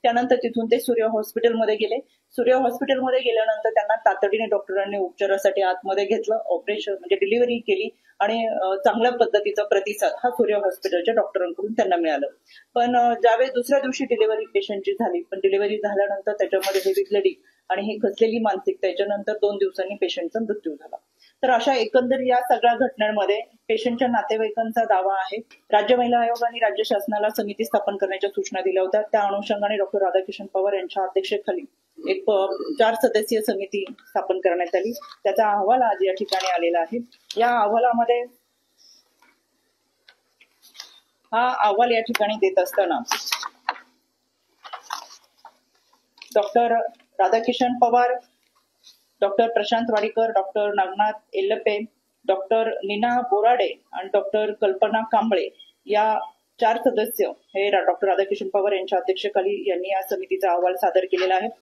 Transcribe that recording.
त्यानंतर तिथून ते सूर्य हॉस्पिटलमध्ये गेले. सूर्य हॉस्पिटलमध्ये गेल्यानंतर त्यांना तातडीने डॉक्टरांनी उपचारासाठी आतमध्ये घेतलं, ऑपरेशन म्हणजे डिलिव्हरी केली आणि चांगल्या पद्धतीचा प्रतिसाद हा सूर्य हॉस्पिटलच्या डॉक्टरांकडून त्यांना मिळाला. पण ज्यावेळेस दुसऱ्या दिवशी डिलिव्हरी पेशंटची झाली, पण डिलिव्हरी झाल्यानंतर त्याच्यामध्ये हेवी ब्लिडिंग आणि ही खचलेली मानसिकता, त्याच्यानंतर 2 दिवसांनी पेशंटचा मृत्यू झाला. तर अशा एकंदर या सगळ्या घटनांमध्ये पेशंटच्या नातेवाईकांचा दावा आहे. राज्य महिला आयोग आणि राज्य शासनाला समिती स्थापन करण्याच्या सूचना दिल्या होत्या. त्या अनुषंगाने डॉक्टर राधाकिशन पवार यांच्या अध्यक्षतेखाली एक 4 सदस्यीय समिती स्थापन करण्यात आली. त्याचा अहवाल आज या ठिकाणी आलेला आहे. या अहवालामध्ये हा अहवाल या ठिकाणी देत असताना doctor Radhakishan Pawar, doctor Prashant Wadikar, doctor Nagnath Ellape, doctor Neena Borade आणि डॉक्टर कल्पना कांबळे या 4 सदस्य हे डॉक्टर राधाकिशन पवार यांच्या अध्यक्षतेखाली यांनी या समितीचा अहवाल सादर केलेला आहे.